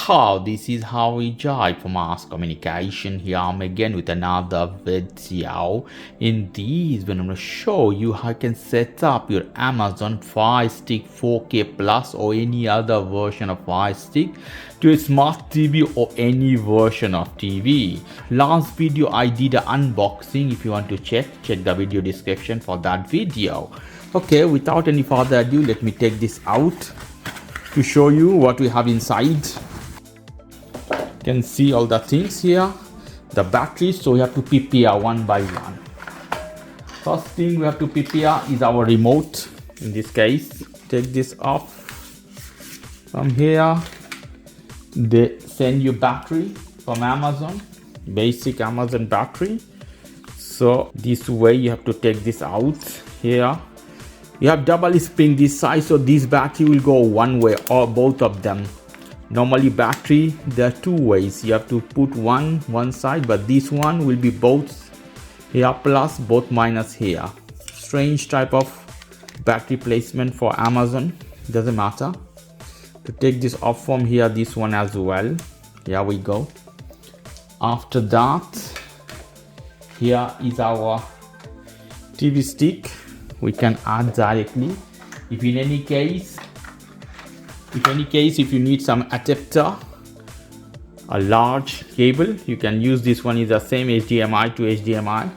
How this is how we jive for mass communication. Here I'm again with another video. In this when I'm going to show you how you can set up your Amazon Fire Stick 4K Plus or any other version of Fire Stick to a smart TV or any version of TV. Last video I did an unboxing. If you want to check the video description for that video. Okay, without any further ado, let me take this out to show you what we have inside. You can see all the things here, the batteries, so we have to prepare one by one. First thing we have to prepare is our remote. In this case, take this off. From here, they send you battery from Amazon, basic Amazon battery. So this way you have to take this out. Here you have double spring this side, so this battery will go one way or both of them. Normally battery, there are two ways. You have to put one side, but this one will be both here plus, both minus here. Strange type of battery placement for Amazon. Doesn't matter. To take this off from here, this one as well. Here we go. After that, here is our TV stick. We can add directly. If you need some adapter, a large cable, you can use this one. Is the same HDMI to HDMI.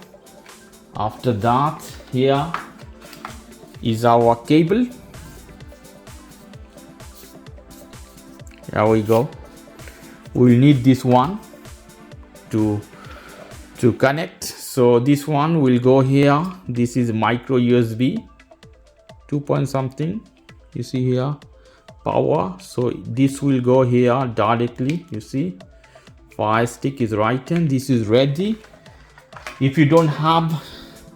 After that, here is our cable. Here we go. We will need this one to connect. So this one will go here. This is micro USB 2 point something. You see here, power. So this will go here directly. You see, Fire Stick is right and this is ready. If you don't have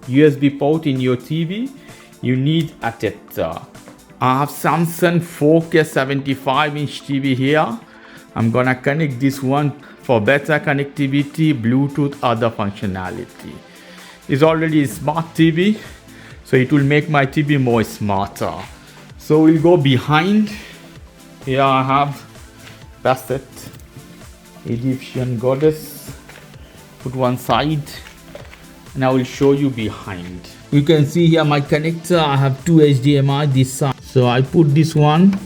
USB port in your TV, you need adapter. I have Samsung 4K 75-inch TV here. I'm gonna connect this one for better connectivity, Bluetooth, other functionality. It's already a smart TV, so it will make my TV more smarter. So we'll go behind. Here I have Basset, Egyptian goddess. Put one side, and I will show you behind. You can see here my connector. I have two HDMI this side. So I put this one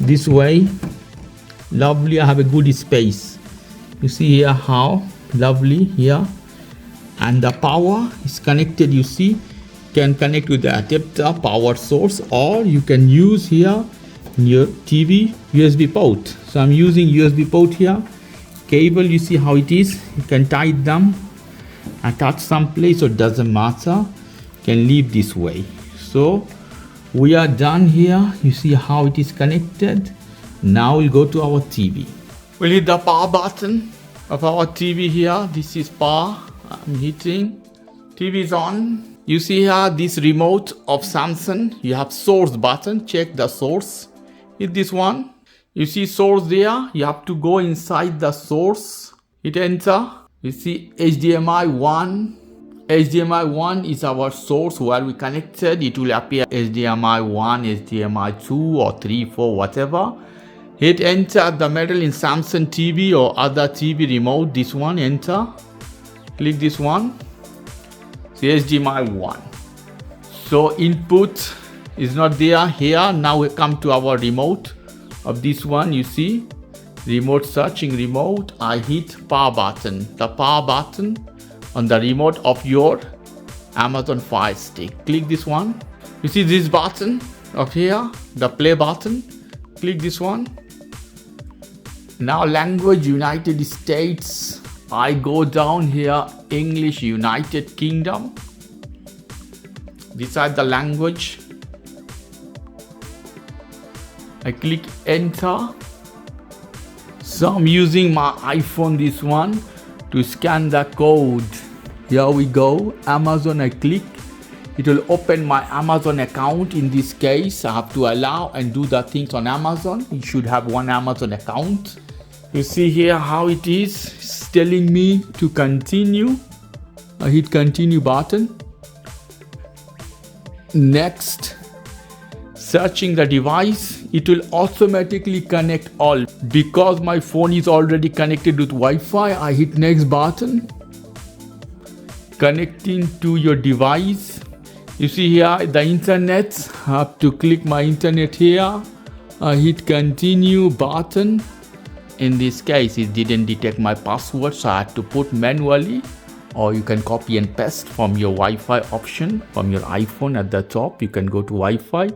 this way. Lovely, I have a good space. You see here how lovely here, and the power is connected. You see, can connect with the adapter power source, or you can use here in your TV USB port. So I'm using USB port here. Cable, you see how it is. You can tie them, attach some place, so it doesn't matter. Can leave this way. So we are done here. You see how it is connected. Now we'll go to our TV. We'll hit the power button of our TV here. This is power. I'm hitting. TV is on. You see here this remote of Samsung. You have source button. Check the source. Hit this one. You see source there. You have to go inside the source. Hit enter. You see HDMI 1. HDMI 1 is our source where we connected. It will appear HDMI 1, HDMI 2 or 3, 4, whatever. Hit enter the middle in Samsung TV or other TV remote. This one, enter. Click this one. See HDMI 1. So input is not there here. Now we come to our remote of this one. You see remote, searching remote. I hit power button. The power button on the remote of your Amazon Fire Stick. Click this one. You see this button of here, the play button. Click this one. Now language United States. I go down here, English United Kingdom. Decide the language. I click enter. So I'm using my iPhone, this one, to scan the code. Here we go, Amazon. I click. It will open my Amazon account. In this case, I have to allow and do the things on Amazon. You should have one Amazon account. You see here how it is. It's telling me to continue. I hit continue button. Next, searching the device. it will automatically connect all. Because my phone is already connected with Wi-Fi, I hit next button, connecting to your device. You see here the internet, I have to click my internet here. I hit continue button. In this case it didn't detect my password, so I had to put manually, or you can copy and paste from your Wi-Fi option from your iPhone at the top. You can go to Wi-Fi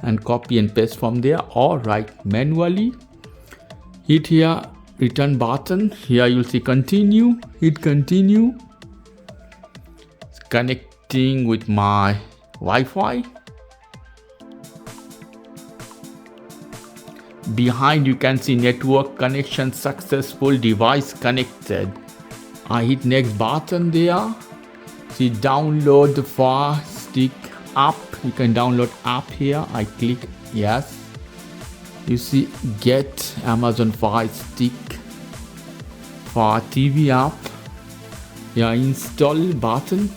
and copy and paste from there, or write manually. Hit here return button. Here you'll see continue. Hit continue. It's connecting with my Wi-Fi. Behind you can see network connection successful, device connected. I hit next button there. See download the Fire Stick app. You can download app here. I click yes. You see get Amazon Fire Stick Fire TV app. Yeah, install button.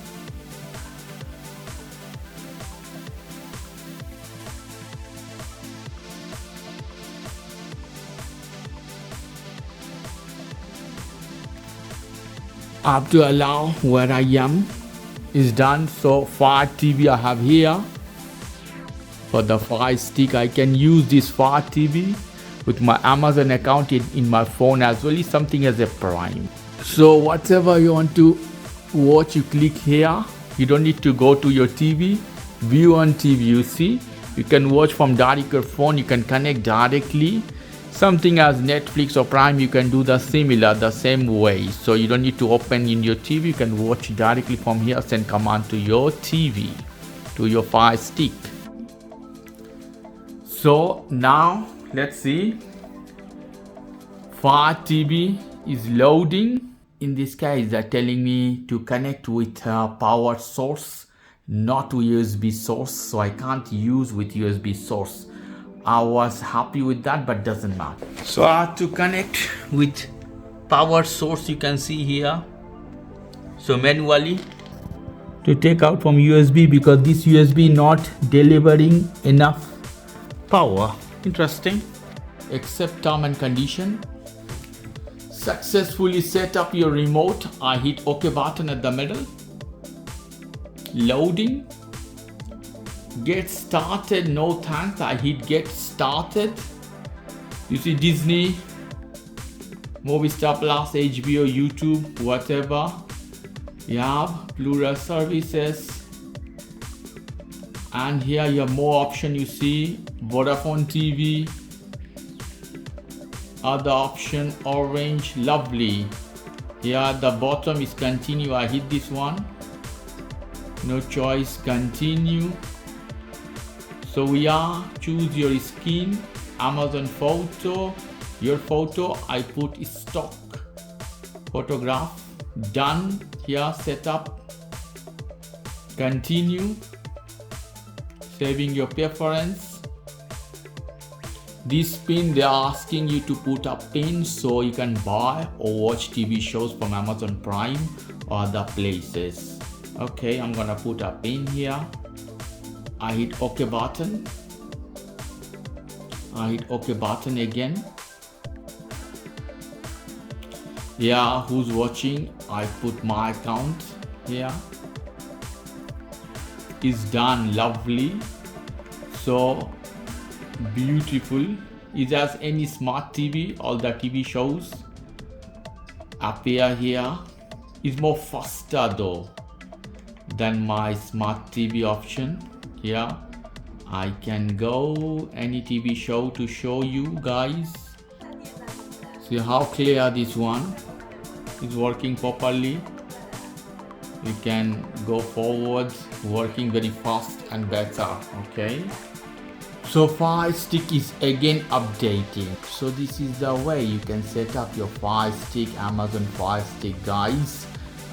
I have to allow where I am is done. So Fire TV I have here. For the Fire Stick, I can use this Fire TV with my Amazon account in my phone as well. It's something as a Prime. So whatever you want to watch, you click here. You don't need to go to your TV. View on TV, you see. You can watch from direct your phone. You can connect directly. Something as Netflix or Prime, you can do the same way. So you don't need to open in your TV. You can watch directly from here. Send command to your TV, to your Fire Stick. So now let's see. Fire TV is loading. In this case, they're telling me to connect with a power source, not USB source. So I can't use with USB source. I was happy with that, but doesn't matter. So I have to connect with power source. You can see here. So manually to take out from USB, because this USB not delivering enough power. Interesting. Accept term and condition. Successfully set up your remote. I hit OK button at the middle. Loading. Get started, no thanks. I hit get started. You see Disney, Movistar Plus, HBO, YouTube, whatever. You have plural services. And here you have more option. You see Vodafone TV, other option, Orange, lovely. Here at the bottom is continue. I hit this one. No choice, continue. So we are choose your skin, Amazon photo, your photo. I put stock photograph. Done. Here setup. Continue. Saving your preference. This pin, they are asking you to put a pin so you can buy or watch TV shows from Amazon Prime or other places. Okay, I'm gonna put a pin here. I hit OK button. I hit OK button again. Yeah, who's watching? I put my account here. It's done, lovely. So beautiful. It has any smart TV, all the TV shows appear here. It's more faster though than my smart TV option. Here I can go any TV show to show you guys. See how clear this one is working properly. You can go forward, working very fast and better. Okay, so Fire Stick is again updating. So this is the way you can set up your Fire Stick, Amazon Fire Stick, guys,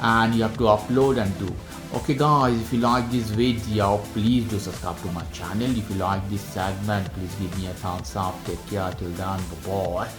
and you have to upload and do. Okay guys, if you like this video, please do subscribe to my channel. If you like this segment, please give me a thumbs up. Take care till then, bye bye.